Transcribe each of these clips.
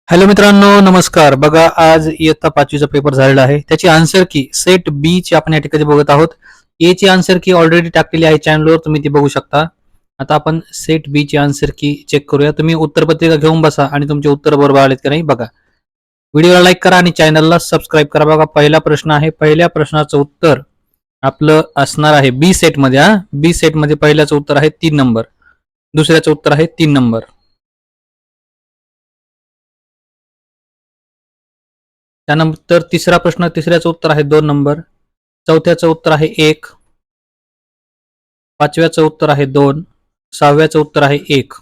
Hello मित्रांनो, नमस्कार. बघा, आज इयत्ता 5वीचा पेपर झालेला आहे. त्याची आन्सर की सेट बी ची आपण या ठिकाणी बघत आहोत. ए ची आन्सर की ऑलरेडी टाकलेली आहे चॅनलवर, तुम्ही ती बघू शकता. आता आपण सेट बी ची आन्सर की चेक करूया. तुम्ही उत्तरपत्रिका घेऊन बसा आणि तुमचे उत्तर बरोबर आलेत की नाही बघा. व्हिडिओला लाईक करा आणि चॅनलला सबस्क्राईब करा. बघा, पहिला प्रश्न आहे. पहिल्या प्रश्नाचं उत्तर आपलं असणार आहे बी सेटमध्ये. बी सेटमध्ये पहिल्याचं उत्तर आहे 3 नंबर, दुसऱ्याचं उत्तर आहे 3 नंबर. त्यानंतर तिसरा प्रश्न, तिसऱ्याचं उत्तर आहे 2 नंबर, चौथ्याचं उत्तर आहे 1, पाचव्याचं उत्तर आहे 2, सहाव्याचं उत्तर आहे 1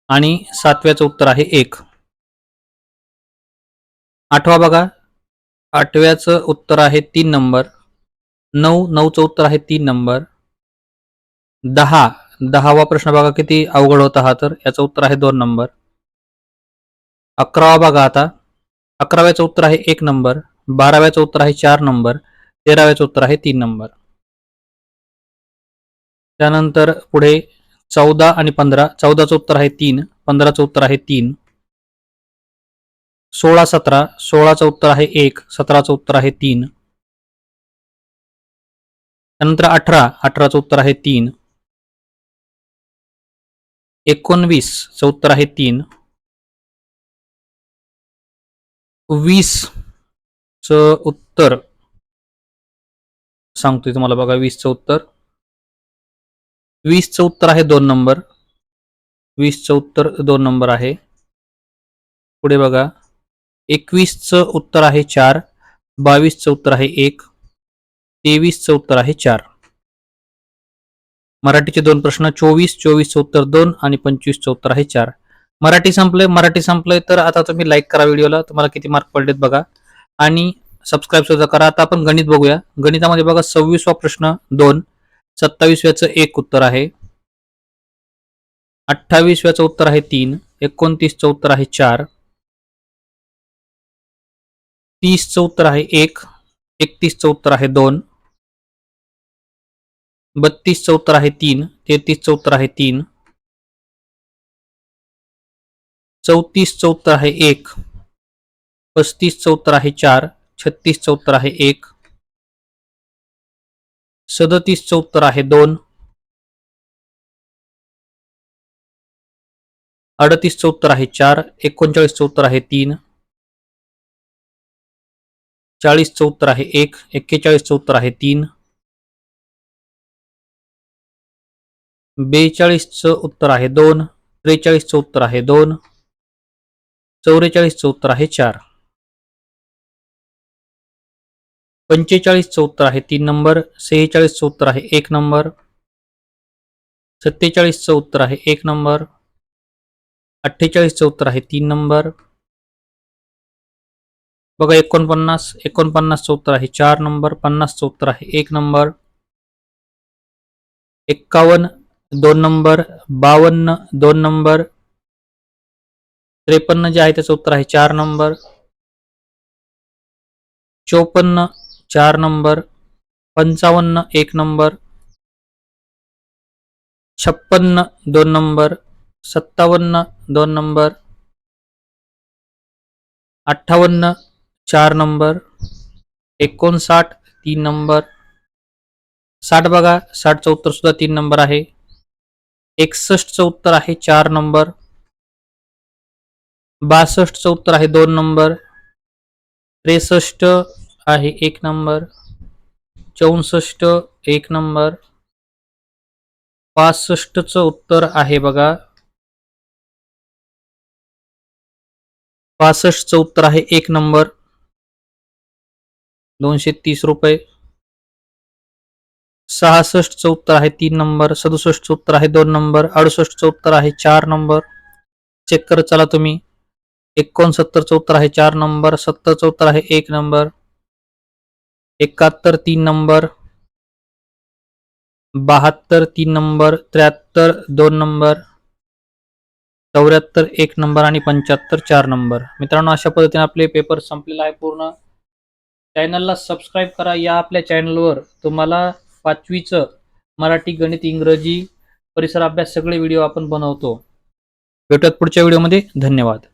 आणि सातव्याचं उत्तर आहे 1. आठवा बघा, आठव्याचं उत्तर आहे 3 नंबर, 9चं उत्तर आहे 3 नंबर, 10वा प्रश्न बघा किती अवघड होता हा, तर याचं उत्तर आहे 2 नंबर. 11वा बघा आता, 11व्याचं उत्तर आहे 1 नंबर, 12व्याचं उत्तर आहे 4 नंबर, 13व्याचं उत्तर आहे 3 नंबर. त्यानंतर पुढे 14 आणि 15, 14चं उत्तर आहे 3, 15चं उत्तर आहे 3, 16, 17, 16चं उत्तर आहे 1, 17चं उत्तर आहे 3. त्यानंतर 18चं उत्तर आहे 3, 19चं उत्तर आहे 3, 20चं उत्तर सांगतोय तुम्हाला बघा. 20चं उत्तर, 20चं उत्तर आहे 2 नंबर, 20चं उत्तर 2 नंबर आहे. पुढे बघा, 21चं उत्तर आहे 4, 22चं उत्तर आहे 1, 23चं उत्तर आहे 4. मराठीचे 2 प्रश्न, 24चं उत्तर 2 आणि 25चं उत्तर आहे 4. मराठी संपलंय. तर आता तुम्ही लाईक करा व्हिडिओला, तुम्हाला किती मार्क पडलेत बघा, आणि सबस्क्राईब सुद्धा करा. आता आपण गणित बघूया. गणितामध्ये बघा, 26वा प्रश्न 2, 27व्याचं 1 उत्तर आहे, 28व्याचं उत्तर आहे 3, 29चं उत्तर आहे 4, 30चं उत्तर आहे 1, 31चं उत्तर आहे 2, 32चं उत्तर आहे 3, 33चं उत्तर आहे 3, 34चं उत्तर आहे 1, 35चं उत्तर आहे 4, 36चं उत्तर आहे 1, 37चं उत्तर आहे 2, 38चं उत्तर आहे 4, 39चं उत्तर आहे 3, 40चं उत्तर आहे 1, 41चं उत्तर आहे 3, 42चं उत्तर आहे 2, 43चं उत्तर आहे 2, 44चं उत्तर आहे 4, 45चं उत्तर आहे 3 नंबर, 46चं उत्तर आहे 1 नंबर, 47चं उत्तर आहे 1 नंबर, 48चं उत्तर आहे 3 नंबर. बघा, 49चं उत्तर आहे 4 नंबर, 50चं उत्तर आहे 1 नंबर, 51 2 नंबर, 52 2 नंबर, 53 जे आहे त्याचं उत्तर आहे 4 number, 54 4 number, 55 1 number, 56 2 number, 57 2 number, 58 4 number, 59 3 number, 60 बघा, 60चं उत्तर सुद्धा 3 नंबर आहे, 61चं उत्तर आहे 4 नंबर, 62चं उत्तर आहे 2 नंबर, 63 आहे 1 नंबर, 64 1 नंबर, 65चं उत्तर आहे बघा, 65चं उत्तर आहे 1 नंबर, 230 रुपये, 66चं उत्तर आहे 3 नंबर, 67चं उत्तर आहे 2 नंबर, 68चं उत्तर आहे 4 नंबर. चेक करत चला तुम्ही. 69चं उत्तर आहे 4 नंबर, 70चं उत्तर आहे 1 number, 71 3 number, 72 3 number, 73 2 number, 74 1 number आणि 75 4 नंबर. मित्रांनो, अशा पद्धतीने आपले पेपर संपलेला आहे पूर्ण. चॅनलला सबस्क्राईब करा. या आपल्या चॅनलवर तुम्हाला 5वीचं मराठी, गणित, इंग्रजी, परिसर अभ्यास सगळे व्हिडिओ आपण बनवतो. भेटूयात पुढच्या व्हिडिओमध्ये. धन्यवाद.